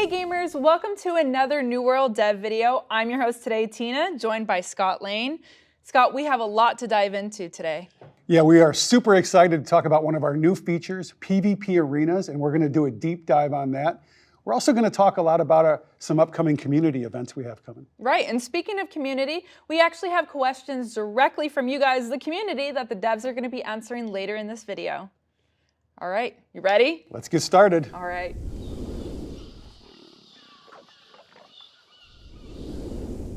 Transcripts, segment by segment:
Hey gamers, welcome to another New World Dev video. I'm your host today, Tina, joined by Scott Lane. Scott, we have a lot to dive into today. Yeah, we are super excited to talk about one of our new features, PvP arenas, and we're going to do a deep dive on that. We're also going to talk a lot about some upcoming community events we have coming. Right, and speaking of community, we actually have questions directly from you guys, the community, that the devs are going to be answering later in this video. All right, you ready? Let's get started. All right.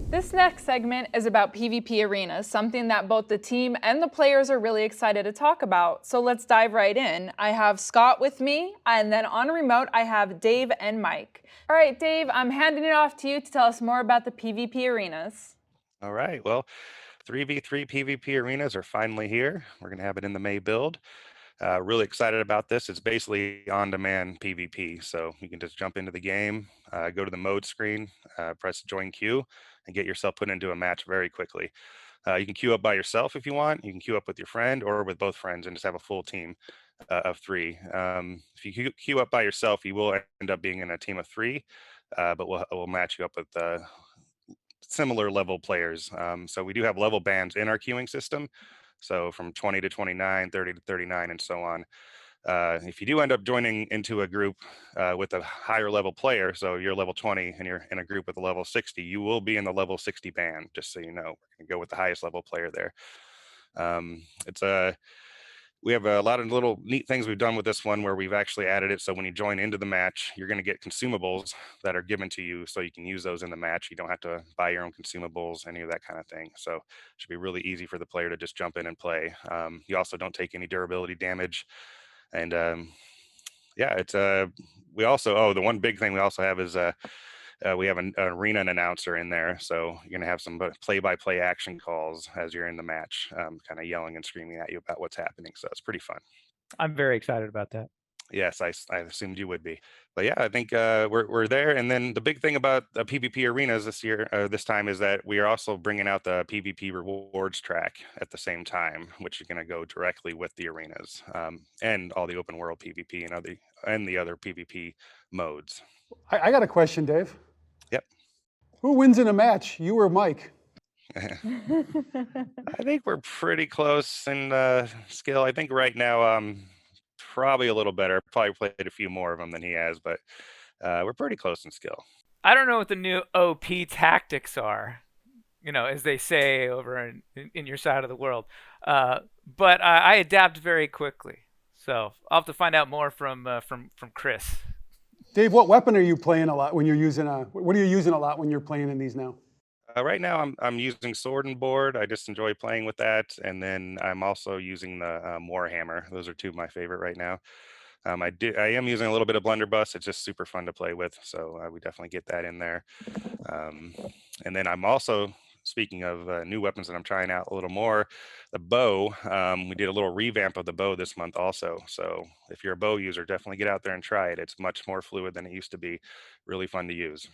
This next segment is about PvP arenas, something that both the team and the players are really excited to talk about. So let's dive right in. I have Scott with me, and then on remote, I have Dave and Mike. All right, Dave, I'm handing it off to you to tell us more about the PvP arenas. All right, well, 3v3 PvP arenas are finally here. We're going to have it in the May build. Really excited about this. It's basically on-demand PvP, so you can just jump into the game, go to the mode screen, press join queue, and get yourself put into a match very quickly. You can queue up by yourself if you want. You can queue up with your friend or with both friends and just have a full team of 3. If you queue up by yourself, you will end up being in a team of 3, but we'll match you up with similar level players. So we do have level bands in our queuing system. So from 20 to 29, 30 to 39, and so on. If you do end up joining into a group with a higher level player, so you're level 20 and you're in a group with a level 60, you will be in the level 60 band, just so you know. We're going to go with the highest level player there. We have a lot of little neat things we've done with this one where we've actually added it so when you join into the match, you're going to get consumables that are given to you so you can use those in the match. You don't have to buy your own consumables, any of that kind of thing. So it should be really easy for the player to just jump in and play. You also don't take any durability damage. And yeah, it's we also, the one big thing we also have is we have an arena announcer in there, so you're gonna have some play-by-play action calls as you're in the match, kind of yelling and screaming at you about what's happening. So it's pretty fun. I'm very excited about that. Yes, I assumed you would be. But yeah, I think we're there. And then the big thing about the PvP arenas this time is that we are also bringing out the PvP rewards track at the same time, which is going to go directly with the arenas and all the open world PvP and the other PvP modes. I got a question, Dave. Yep. Who wins in a match, you or Mike? I think we're pretty close in skill. I think right now probably a little better. Probably played a few more of them than he has, but we're pretty close in skill. I don't know what the new OP tactics are, as they say over in your side of the world. But I adapt very quickly. So I'll have to find out more from Chris. Dave, what weapon are you playing a lot when you're using what are you using a lot when you're playing in these now? Right now, I'm using sword and board. I just enjoy playing with that, and then I'm also using the Warhammer. Those are 2 of my favorite right now. I am using a little bit of blunderbuss. It's just super fun to play with, so we definitely get that in there. And then I'm also, speaking of new weapons that I'm trying out a little more, the bow. We did a little revamp of the bow this month also. So if you're a bow user, definitely get out there and try it. It's much more fluid than it used to be. Really fun to use.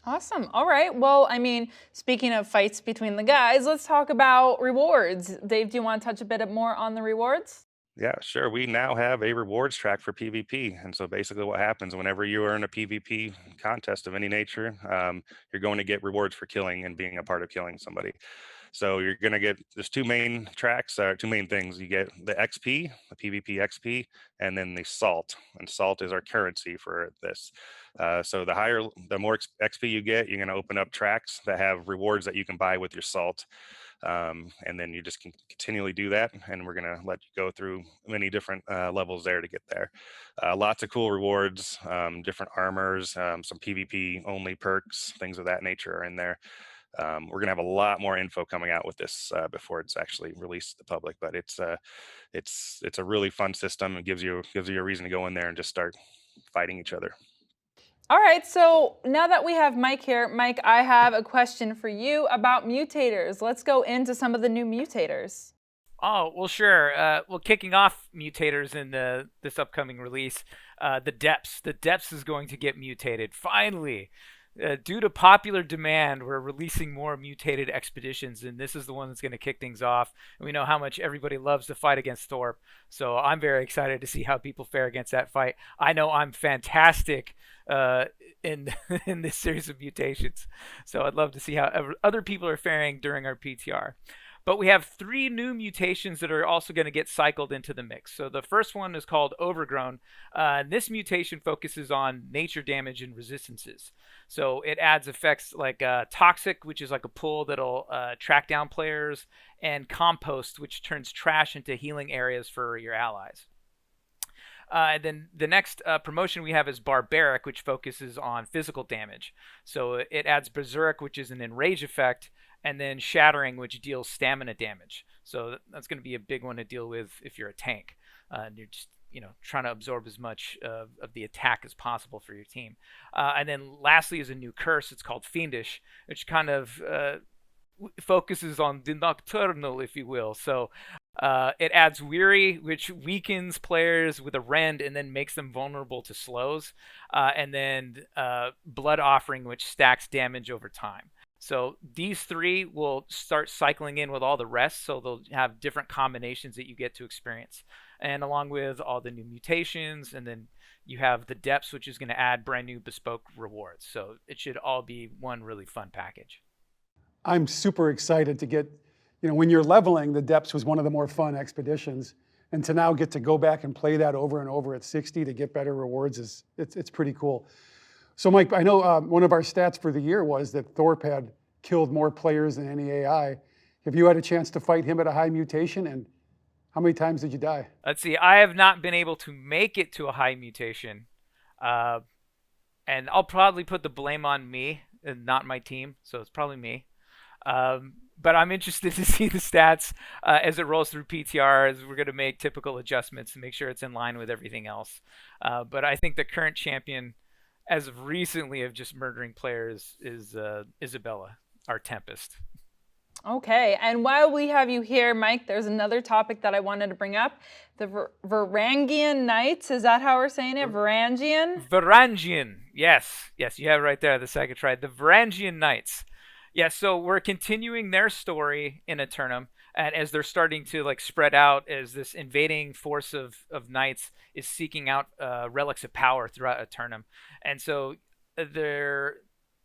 Awesome. All right. Well, I mean, speaking of fights between the guys, let's talk about rewards. Dave, do you want to touch a bit more on the rewards? Yeah, sure. We now have a rewards track for PvP. And so basically what happens whenever you are in a PvP contest of any nature, you're going to get rewards for killing and being a part of killing somebody. So you're going to get, there's 2 main tracks, 2 main things. You get the XP, the PvP XP, and then the salt. And salt is our currency for this. So the more XP you get, you're going to open up tracks that have rewards that you can buy with your salt. And then you just can continually do that, and we're going to let you go through many different levels there to get there. Lots of cool rewards, different armors, some PvP only perks, things of that nature are in there. We're going to have a lot more info coming out with this before it's actually released to the public, but it's a really fun system. It gives you a reason to go in there and just start fighting each other. All right, so now that we have Mike here, Mike, I have a question for you about mutators. Let's go into some of the new mutators. Oh, well, sure. Well, kicking off mutators in this upcoming release, the Depths. The Depths is going to get mutated, finally. Due to popular demand, we're releasing more mutated expeditions, and this is the one that's going to kick things off. And we know how much everybody loves to fight against Thorpe, so I'm very excited to see how people fare against that fight. I know I'm fantastic in in this series of mutations. So I'd love to see how other people are faring during our PTR. But we have 3 new mutations that are also going to get cycled into the mix. So the first one is called Overgrown. This mutation focuses on nature damage and resistances. So it adds effects like Toxic, which is like a pull that'll track down players, and Compost, which turns trash into healing areas for your allies. And then the next promotion we have is Barbaric, which focuses on physical damage. So it adds Berserk, which is an enrage effect, and then Shattering, which deals stamina damage. So that's going to be a big one to deal with if you're a tank. And you're just trying to absorb as much of the attack as possible for your team. And then lastly is a new curse. It's called Fiendish, which kind of focuses on the nocturnal, if you will. So it adds Weary, which weakens players with a rend and then makes them vulnerable to slows. And then Blood Offering, which stacks damage over time. So these 3 will start cycling in with all the rest, so they'll have different combinations that you get to experience. And along with all the new mutations, and then you have the Depths, which is going to add brand new bespoke rewards. So it should all be one really fun package. I'm super excited to get, when you're leveling, the Depths was one of the more fun expeditions. And to now get to go back and play that over and over at 60 to get better rewards it's pretty cool. So Mike, I know one of our stats for the year was that Thorpe had killed more players than any AI. Have you had a chance to fight him at a high mutation, and how many times did you die? Let's see. I have not been able to make it to a high mutation. And I'll probably put the blame on me and not my team, so it's probably me. But I'm interested to see the stats as it rolls through PTR, as we're going to make typical adjustments to make sure it's in line with everything else. But I think the current champion, as of recently, of just murdering players is Isabella, our Tempest. Okay, and while we have you here, Mike, there's another topic that I wanted to bring up. The Varangian Knights, is that how we're saying it? Varangian? Varangian, yes, you have it right there, the second try. The Varangian Knights. Yeah, so we're continuing their story in Aeternum, and as they're starting to spread out, as this invading force of knights is seeking out relics of power throughout Aeternum. And so they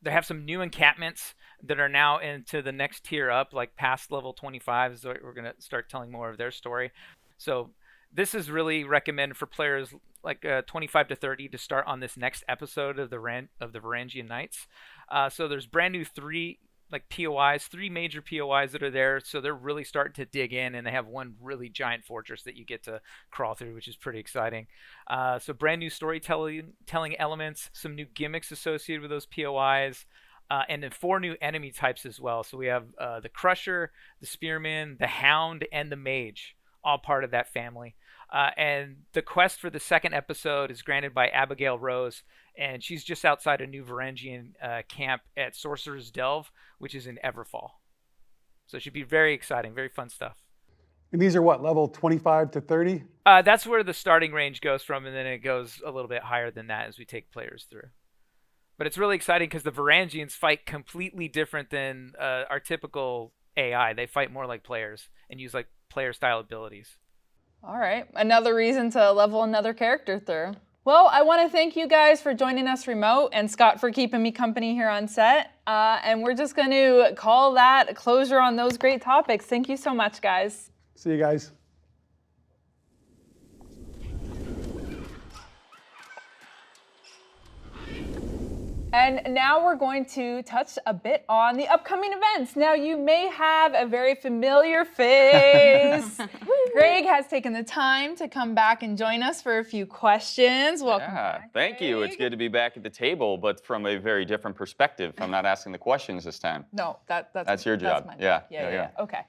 have some new encampments that are now into the next tier up, like past level 25. So we're going to start telling more of their story. So this is really recommended for players like 25 to 30 to start on this next episode of the Varangian Knights. So there's brand new 3 POIs, 3 major POIs that are there. So they're really starting to dig in, and they have one really giant fortress that you get to crawl through, which is pretty exciting. So brand new storytelling elements, some new gimmicks associated with those POIs, and then 4 new enemy types as well. So we have the Crusher, the Spearman, the Hound, and the Mage, all part of that family. And the quest for the second episode is granted by Abigail Rose, and she's just outside a new Varangian camp at Sorcerer's Delve, which is in Everfall. So it should be very exciting, very fun stuff. And these are what, level 25 to 30? That's where the starting range goes from, and then it goes a little bit higher than that as we take players through. But it's really exciting because the Varangians fight completely different than our typical AI. They fight more like players and use player-style abilities. All right, another reason to level another character through. Well, I want to thank you guys for joining us remote, and Scott for keeping me company here on set. And we're just going to call that a closure on those great topics. Thank you so much, guys. See you guys. And now we're going to touch a bit on the upcoming events. Now, you may have a very familiar face. Greg has taken the time to come back and join us for a few questions. Welcome back, thank you. It's good to be back at the table, but from a very different perspective. I'm not asking the questions this time. No, that's your job. That's Yeah. Okay.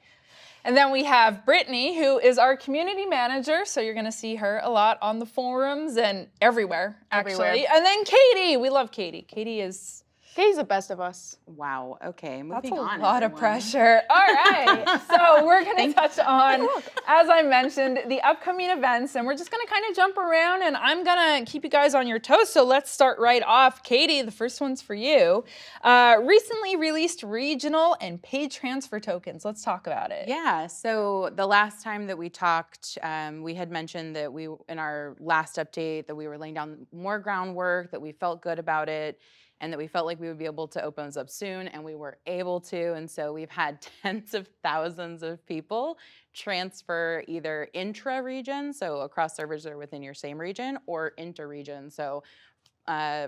And then we have Brittany, who is our community manager. So you're going to see her a lot on the forums and everywhere, actually. Everywhere. And then Katie. We love Katie. Katie is Katie's the best of us. Wow. Okay. That's Moving a on. lot of everyone. pressure. All right. So we're going to touch on, as I mentioned, the upcoming events, and we're just going to kind of jump around, and I'm going to keep you guys on your toes. So let's start right off. Katie, the first one's for you. Recently released regional and paid transfer tokens. Let's talk about it. Yeah, so the last time that we talked, we had mentioned that in our last update, that we were laying down more groundwork, that we felt good about it, and that we felt like we would be able to open those up soon, and we were able to. And so we've had tens of thousands of people transfer either intra-region, so across servers that are within your same region, or inter-region, so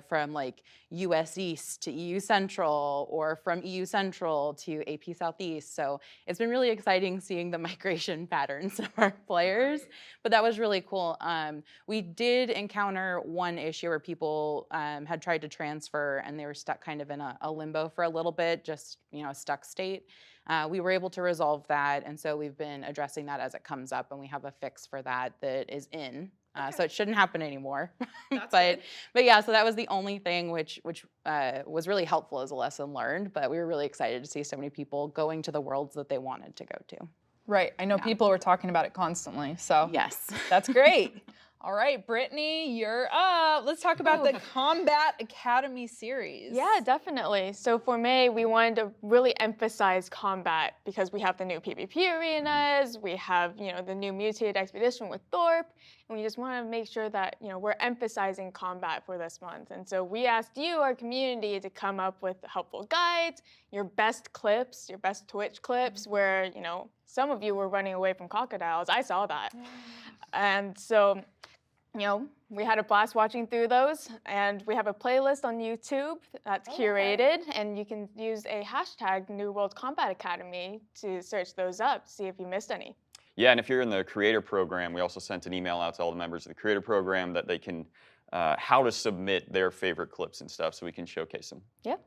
from like US East to EU Central, or from EU Central to AP Southeast. So it's been really exciting seeing the migration patterns of our players, but that was really cool. We did encounter one issue where people had tried to transfer and they were stuck kind of in a limbo for a little bit, just, you know, a stuck state. We were able to resolve that, and so we've been addressing that as it comes up, and we have a fix for that is in. So it shouldn't happen anymore. but yeah, so that was the only thing which was really helpful as a lesson learned. But we were really excited to see so many people going to the worlds that they wanted to go to. Right. I know people were talking about it constantly. So Yes. that's great. All right, Brittany, you're up. Let's talk about the Combat Academy series. Yeah, definitely. So for May, we wanted to really emphasize combat because we have the new PvP arenas, we have, you know, the new mutated expedition with Thorpe, and we just want to make sure that, you know, we're emphasizing combat for this month. And so we asked you, our community, to come up with helpful guides, your best clips, your best Twitch clips, where, you know, some of you were running away from crocodiles. I saw that. And so, you know, we had a blast watching through those, and we have a playlist on YouTube that's curated, and you can use a hashtag New World Combat Academy to search those up, see if you missed any. Yeah, and if you're in the creator program, we also sent an email out to all the members of the creator program that they can, how to submit their favorite clips and stuff so we can showcase them. Yep.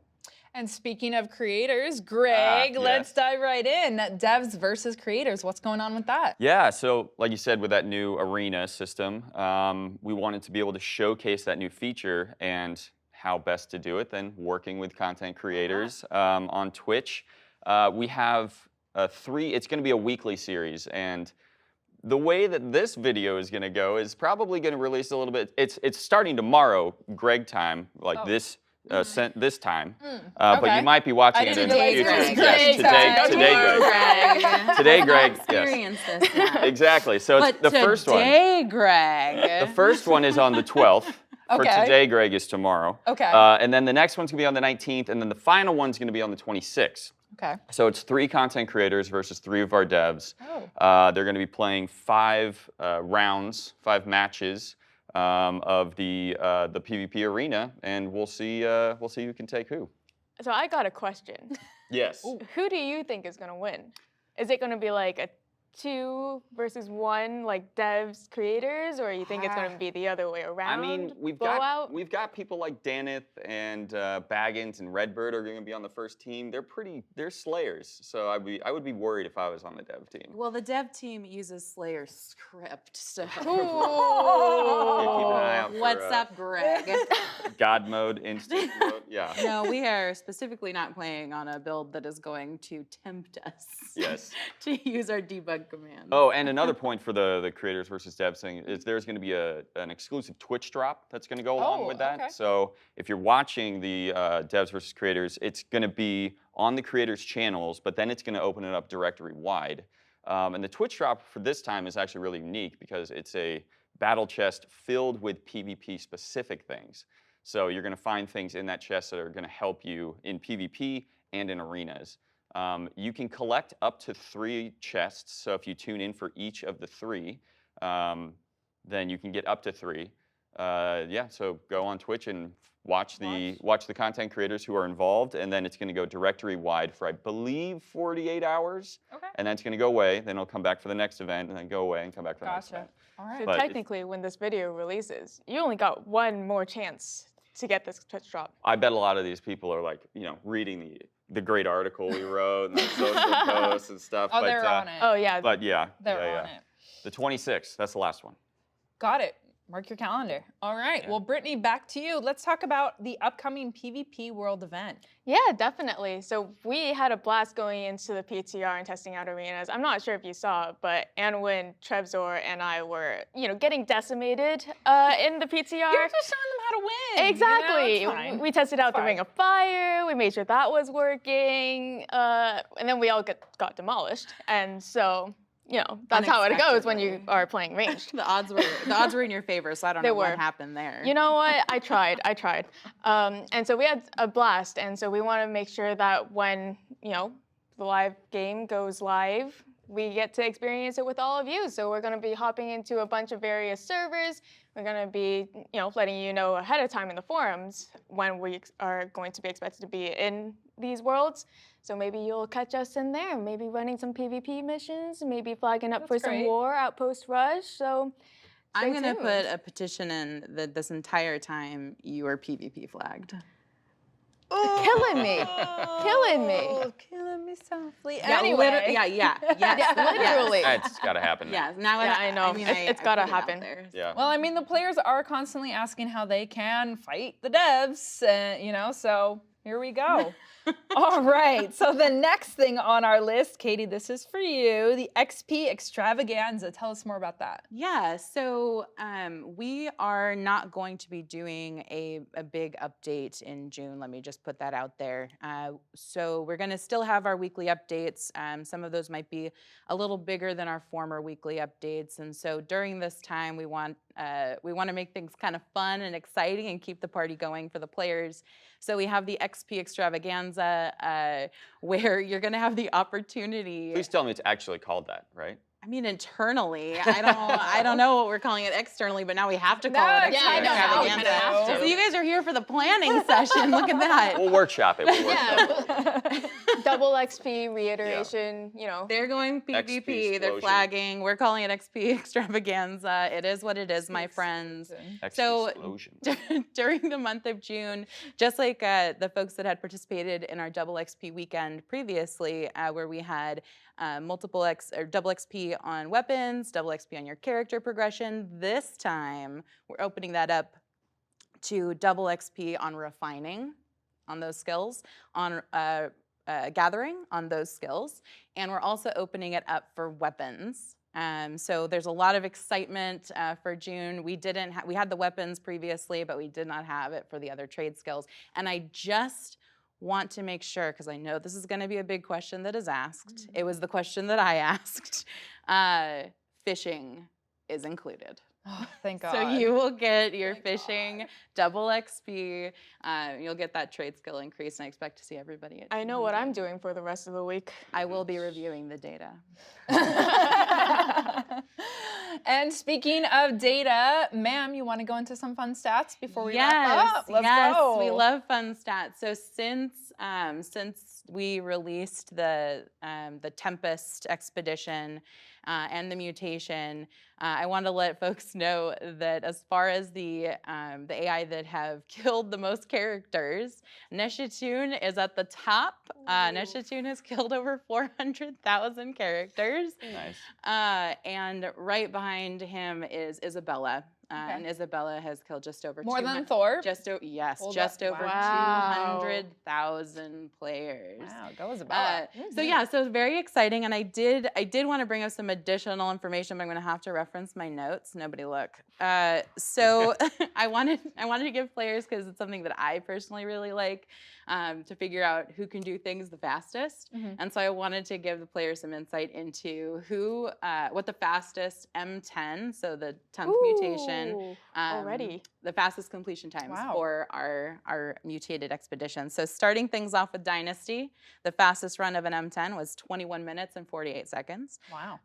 And speaking of creators, Greg, let's dive right in. Devs versus creators, what's going on with that? Yeah, so like you said, with that new arena system, we wanted to be able to showcase that new feature, and how best to do it than working with content creators on Twitch. We have it's going to be a weekly series, and the way that this video is going to go is probably going to release a little bit. It's starting tomorrow, Greg time, like this time. But you might be watching it in the future. Yes, today, Greg. Experience this now. Exactly. So it's But the first one. today, Greg. The first one is on the 12th. For today, Greg, is tomorrow. Okay. And then the next one's gonna be on the 19th, and then the final one's gonna be on the 26th. Okay. So it's 3 content creators versus 3 of our devs. They're going to be playing 5 rounds, 5 matches of the PvP arena, and we'll see who can take who. So I got a question. Yes. Who do you think is going to win? Is it going to be like a 2 versus 1, like devs creators, or you think it's going to be the other way around? I mean, we've got people like Danith and Baggins and Redbird are going to be on the first team. They're slayers, so I would be worried if I was on the dev team. Well, the dev team uses Slayer script, so Yeah, keep an eye out for, what's up, Greg? God mode, instant mode, yeah. No, we are specifically not playing on a build that is going to tempt us. Yes. To use our debug command. Oh, and another point for the creators versus devs thing is there's going to be an exclusive Twitch drop that's going to go along with that. Okay. So if you're watching the devs versus creators, it's going to be on the creators' channels, but then it's going to open it up directory-wide. And the Twitch drop for this time is actually really unique because it's a battle chest filled with PvP-specific things. So you're going to find things in that chest that are going to help you in PvP and in arenas. You can collect up to 3 chests, so if you tune in for each of the 3, then you can get up to 3. Yeah, so go on Twitch and watch the content creators who are involved, and then it's going to go directory-wide for, I believe, 48 hours. Okay. And then it's going to go away, then it'll come back for the next event, and then go away and come back for the next Gotcha. event. All right. So But technically, when this video releases, you only got 1 more chance to get this Twitch drop. I bet a lot of these people are like, reading the great article we wrote and the social posts and stuff. They're on it. Oh yeah. But yeah, They're on it. The 26th, that's the last one. Got it. Mark your calendar. All right. Well, Brittany, back to you. Let's talk about the upcoming PvP World event. Yeah, definitely. So we had a blast going into the PTR and testing out arenas. I'm not sure if you saw, but Anwin, Trevzor, and I were, getting decimated in the PTR. You're just showing them how to win. Exactly. It's fine. We tested out It's the fine. Ring of Fire. We made sure that was working, and then we all got demolished. And so, that's how it goes when you are playing ranged. The odds were in your favor, so I don't know what happened there. You know what? I tried. And so we had a blast. And so we want to make sure that when, the live game goes live, we get to experience it with all of you. So we're going to be hopping into a bunch of various servers. We're going to be, letting you know ahead of time in the forums when we are going to be expected to be in these worlds. So maybe you'll catch us in there, maybe running some PvP missions, maybe flagging up for some war Outpost Rush. So I'm going to put a petition in that this entire time you are PvP flagged. Killing me. Killing me. Killing me softly. Yeah, Anyway. Yes, literally. It's got to happen. Yeah, now I know. It's got to put it out happen. there. Yeah. Well, I mean, the players are constantly asking how they can fight the devs, so here we go. All right, so the next thing on our list, Katie, this is for you, the XP extravaganza. Tell us more about that. Yeah, so we are not going to be doing a big update in June. Let me just put that out there. So we're going to still have our weekly updates. Some of those might be a little bigger than our former weekly updates. And so during this time, we want to make things kind of fun and exciting and keep the party going for the players. So we have the XP extravaganza where you're going to have the opportunity. Please tell me it's actually called that, right? I mean, internally, I don't know what we're calling it externally, but now we have to call it yeah, I know. extravaganza. Have to. So you guys are here for the planning session. Look at that. We'll workshop it. We'll workshop it. Double XP reiteration, They're going PvP. They're explosion. flagging. We're calling it XP extravaganza. It is what it is, my friends. So Explosion. during the month of June, just like the folks that had participated in our double XP weekend previously, where we had double XP on weapons, double XP on your character progression. This time, we're opening that up to double XP on refining, on those skills, on gathering, on those skills, and we're also opening it up for weapons. So there's a lot of excitement for June. We had the weapons previously, but we did not have it for the other trade skills. And I just want to make sure, because I know this is going to be a big question that is asked. It was the question that I asked. Fishing is included. Oh, thank God. So you will get your fishing double XP. You'll get that trade skill increase, and I expect to see everybody. I know what I'm doing for the rest of the week. I will be reviewing the data. And speaking of data, ma'am, you want to go into some fun stats before we wrap up? Let's go. We love fun stats. So since we released the Tempest expedition and the mutation, I want to let folks know that as far as the AI that have killed the most characters, Neshatun is at the top. Neshatun has killed over 400,000 characters. Nice. And right behind him is Isabella. And Isabella has killed just over more than Thor. Just over 200,000 players. Wow, go Isabella. So very exciting. And I did want to bring up some additional information, but I'm going to have to reference my notes. Nobody look. So I wanted to give players, because it's something that I personally really like, to figure out who can do things the fastest. And so I wanted to give the players some insight into what the fastest M10, so the 10th mutation, already the fastest completion times for our mutated expedition. So starting things off with Dynasty, the fastest run of an M10 was 21 minutes and 48 seconds. Wow.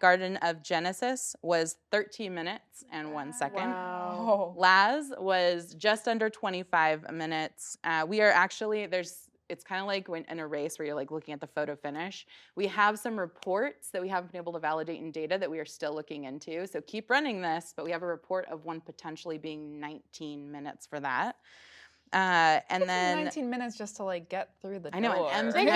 Garden of Genesis was 13 minutes and 1 second. Wow. Laz was just under 25 minutes. We are actually, it's kind of like in a race where you're like looking at the photo finish. We have some reports that we haven't been able to validate in data that we are still looking into. So keep running this, but we have a report of one potentially being 19 minutes for that. And then 19 minutes just to like get through the I know, door. an I know,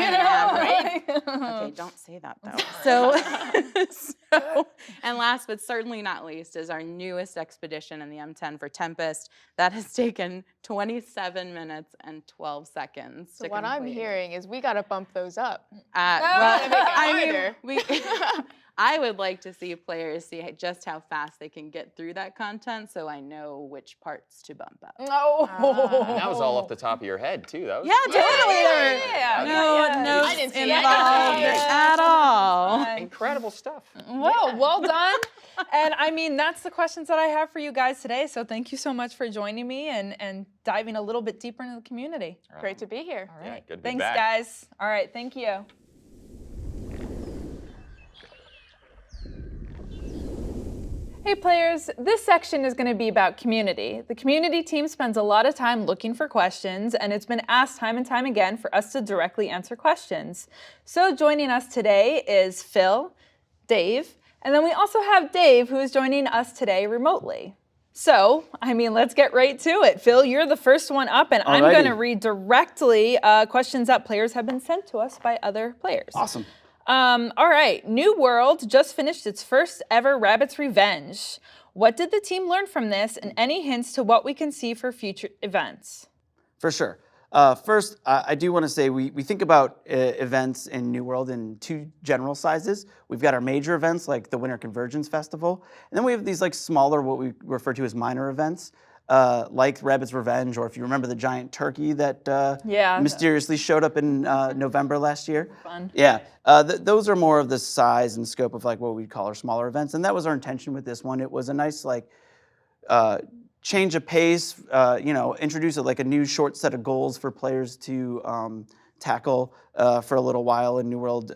right? right? Okay, don't say that though. So, and last but certainly not least is our newest expedition in the M10 for Tempest. That has taken 27 minutes and 12 seconds. So to what I'm complete. hearing is we gotta bump those up. Well, Gotta make it I mean, harder. I would like to see players see just how fast they can get through that content, so I know which parts to bump up. No. And that was all off the top of your head too. That was Yeah, totally. yeah, No yeah. notes I didn't see involved anything. at all. incredible stuff. Well done. And I mean, that's the questions that I have for you guys today. So thank you so much for joining me and diving a little bit deeper into the community. Great to be here. All Yeah, right. good to be Thanks, back. guys. All right. Thank you. Hey players, this section is going to be about community. The community team spends a lot of time looking for questions, and it's been asked time and time again for us to directly answer questions. So joining us today is Phil, Dave, and then we also have Dave, who is joining us today remotely. So, I mean, let's get right to it. Phil, you're the first one up, and I'm going to Alrighty. read directly questions that players have been sent to us by other players. Awesome. All right. New World just finished its first ever Rabbit's Revenge. What did the team learn from this, and any hints to what we can see for future events? For sure. First, I do want to say we think about events in New World in two general sizes. We've got our major events like the Winter Convergence Festival, and then we have these like smaller, what we refer to as minor events, like Rabbit's Revenge, or if you remember the giant turkey that Yeah. mysteriously showed up in November last year. Fun. Yeah, those are more of the size and scope of like what we'd call our smaller events, and that was our intention with this one. It was a nice like change of pace, introduce like a new short set of goals for players to tackle for a little while in New World,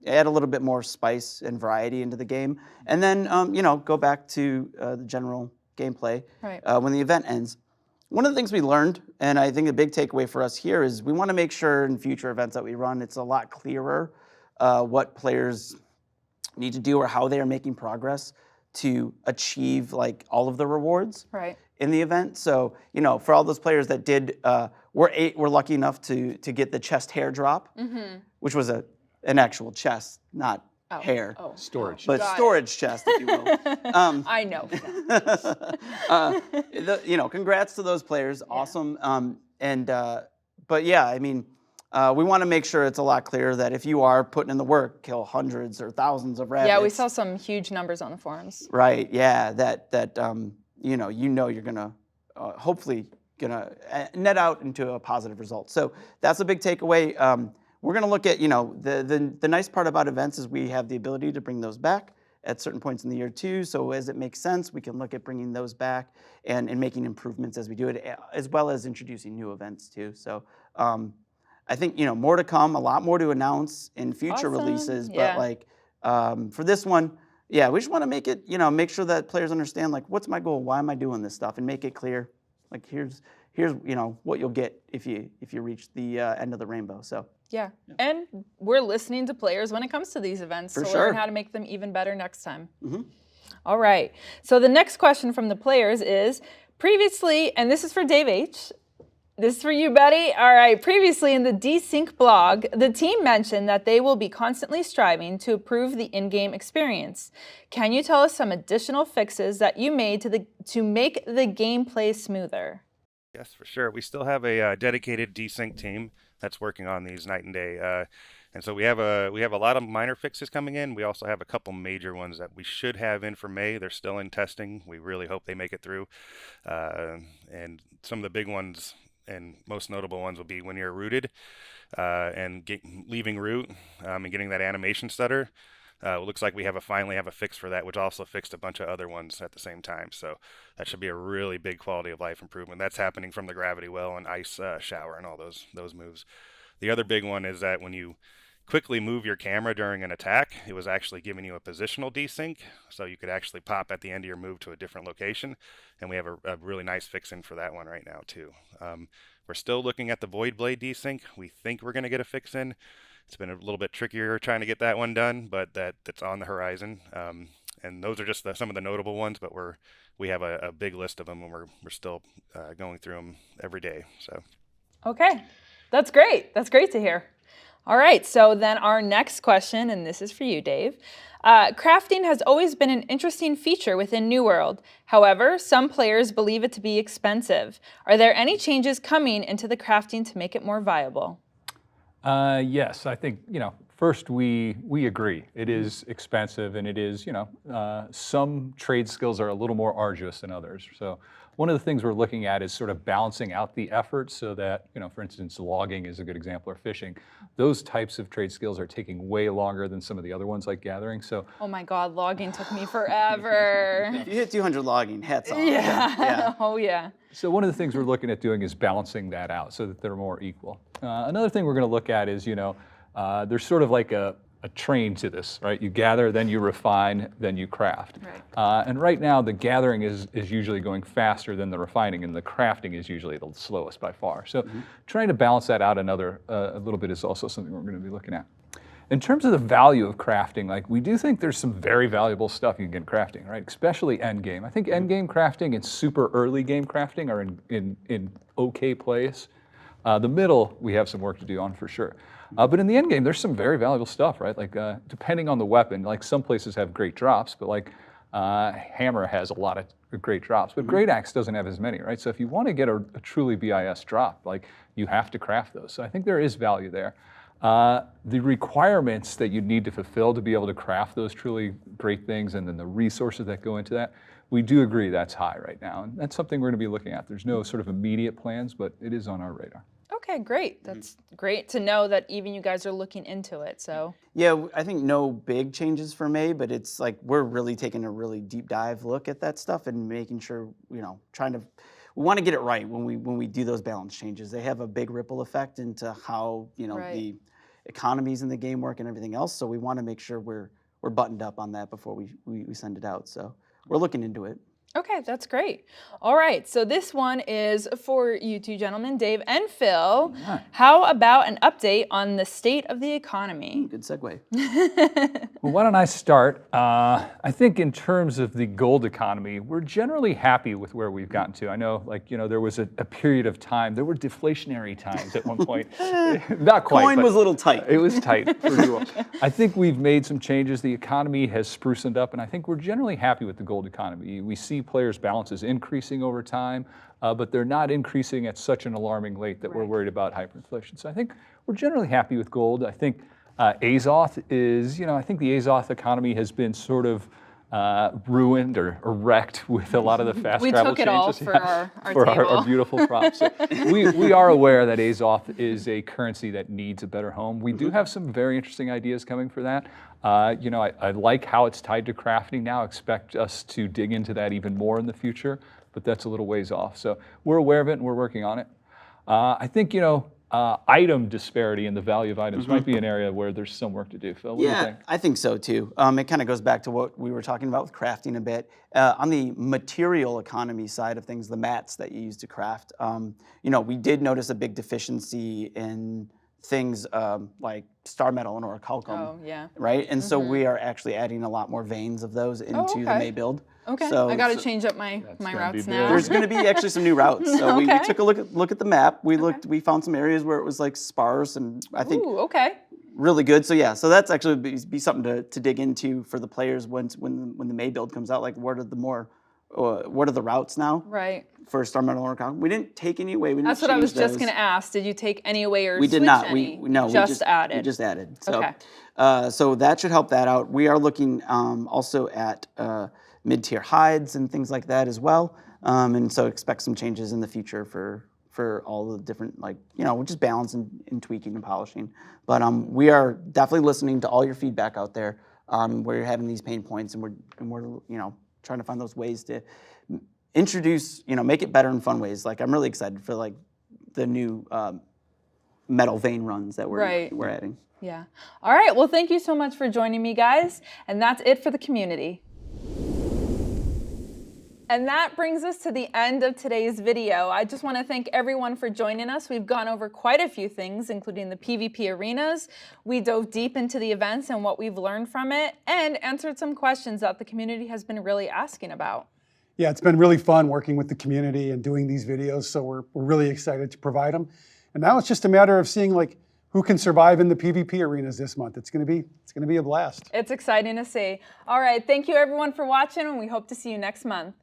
add a little bit more spice and variety into the game, and then go back to the general gameplay Right. when the event ends. One of the things we learned, and I think a big takeaway for us here, is we want to make sure in future events that we run, it's a lot clearer what players need to do or how they are making progress to achieve like all of the rewards Right. in the event. So, for all those players that were lucky enough to get the chest hair drop, which was an actual chest, not hair, Storage. but Got it. storage chest, if you will. I know. Congrats to those players. Awesome. But yeah, I mean, we want to make sure it's a lot clearer that if you are putting in the work, kill hundreds or thousands of rabbits. Yeah, we saw some huge numbers on the forums. Right. Yeah. You're gonna hopefully gonna net out into a positive result. So that's a big takeaway. We're gonna look at the nice part about events is we have the ability to bring those back at certain points in the year too. So as it makes sense, we can look at bringing those back and making improvements as we do it, as well as introducing new events too. So I think more to come, a lot more to announce in future Awesome. releases. Yeah. But for this one, yeah, we just want to make it, make sure that players understand like what's my goal, why am I doing this stuff, and make it clear. Like here's what you'll get if you reach the end of the rainbow. So. Yeah. And we're listening to players when it comes to these events For to sure. learn how to make them even better next time. Mhm. All right. So the next question from the players is, previously, and this is for Dave H., this is for you, buddy. All right. Previously in the Desync blog, the team mentioned that they will be constantly striving to improve the in-game experience. Can you tell us some additional fixes that you made to make the gameplay smoother? Yes, for sure. We still have a dedicated desync team that's working on these night and day, and so we have a lot of minor fixes coming in. We also have a couple major ones that we should have in for May. They're still in testing. We really hope they make it through. And some of the big ones and most notable ones will be when you're rooted and leaving root and getting that animation stutter. It looks like we finally have a fix for that, which also fixed a bunch of other ones at the same time. So that should be a really big quality of life improvement. That's happening from the gravity well and ice shower and all those moves. The other big one is that when you quickly move your camera during an attack, it was actually giving you a positional desync, so you could actually pop at the end of your move to a different location. And we have a really nice fix in for that one right now too. We're still looking at the Void Blade desync. We think we're going to get a fix in. It's been a little bit trickier trying to get that one done, but that's on the horizon. and those are just some of the notable ones, but we have a big list of them, and we're still going through them every day. So. Okay, that's great. That's great to hear. All right, so then our next question, and this is for you, Dave. Crafting has always been an interesting feature within New World. However, some players believe it to be expensive. Are there any changes coming into the crafting to make it more viable? Yes, I think, first we agree. It is expensive, and it is, some trade skills are a little more arduous than others. So one of the things we're looking at is sort of balancing out the effort so that, for instance, logging is a good example, or fishing. Those types of trade skills are taking way longer than some of the other ones like gathering. So, oh my God, logging took me forever. If you hit 200 logging, hats off. Yeah. Oh yeah. So one of the things we're looking at doing is balancing that out so that they're more equal. Another thing we're going to look at is, there's sort of like a train to this, right? You gather, then you refine, then you craft. Right. And right now, the gathering is usually going faster than the refining, and the crafting is usually the slowest by far. So trying to balance that out a little bit is also something we're going to be looking at. In terms of the value of crafting, we do think there's some very valuable stuff you can get in crafting, right? Especially endgame. I think endgame crafting and super early game crafting are in okay place. The middle, we have some work to do on for sure. But in the end game, there's some very valuable stuff, right? Depending on the weapon, some places have great drops, but Hammer has a lot of great drops, but Great Axe doesn't have as many, right? So if you want to get a truly BIS drop, you have to craft those. So I think there is value there. The requirements that you need to fulfill to be able to craft those truly great things, and then the resources that go into that, we do agree that's high right now. And that's something we're going to be looking at. There's no sort of immediate plans, but it is on our radar. Okay, great. That's great to know that even you guys are looking into it. So yeah, I think no big changes for May, but it's we're really taking a really deep dive look at that stuff and making sure, we want to get it right when we do those balance changes. They have a big ripple effect into how, Right. the economies in the game work and everything else. So we want to make sure we're buttoned up on that before we send it out. So we're looking into it. okay, that's great. All right, so this one is for you two gentlemen, Dave and Phil. Yeah. How about an update on the state of the economy? Good segue. Well, why don't I start? I think in terms of the gold economy, we're generally happy with where we've gotten to. I know, there was a period of time, there were deflationary times at one point. Not quite. Coin but was a little tight. It was tight for you all. I think we've made some changes. The economy has sprucened up, and I think we're generally happy with the gold economy. We see players' balances increasing over time, but they're not increasing at such an alarming rate that we're worried about hyperinflation. So I think we're generally happy with gold. I think Azoth is, I think the Azoth economy has been sort of ruined or wrecked with a lot of the fast We travel took it changes. all for our for table. our beautiful props. So we are aware that Azoth is a currency that needs a better home. We do have some very interesting ideas coming for that. I like how it's tied to crafting now. Expect us to dig into that even more in the future, but that's a little ways off. So we're aware of it and we're working on it. I think, item disparity in the value of items might be an area where there's some work to do. Phil, what do you think? I think so too. It kind of goes back to what we were talking about with crafting a bit. On the material economy side of things, the mats that you use to craft, we did notice a big deficiency in things like star metal and orichalcum, Oh, yeah. right? And so we are actually adding a lot more veins of those into the okay. May build. Okay, So- I got to so- change up my gonna be routes big. now. There's going to be actually some new routes. So we Okay. took a look at the map. We found some areas where it was sparse, and I think Ooh, okay. really good. So yeah, so that's actually be something to dig into for the players when the May build comes out. What are the routes now Right. for Star Metal Orichalcum? We didn't take any away. We didn't That's what I was change just those. going to ask. Did you take any away or We did switch not. any? We just added. We just added. So, Okay. so that should help that out. We are looking also at mid-tier hides and things like that as well. And so expect some changes in the future for all the different we're just balancing and tweaking and polishing. But we are definitely listening to all your feedback out there where you're having these pain points, and we're trying to find those ways to introduce, make it better in fun ways. I'm really excited for the new metal vein runs that we're adding. Yeah. All right. Well, thank you so much for joining me, guys. And that's it for the community. And that brings us to the end of today's video. I just want to thank everyone for joining us. We've gone over quite a few things, including the PvP arenas. We dove deep into the events and what we've learned from it, and answered some questions that the community has been really asking about. Yeah, it's been really fun working with the community and doing these videos, so we're really excited to provide them. And now it's just a matter of seeing like who can survive in the PvP arenas this month. It's gonna be a blast. It's exciting to see. All right, thank you everyone for watching, and we hope to see you next month.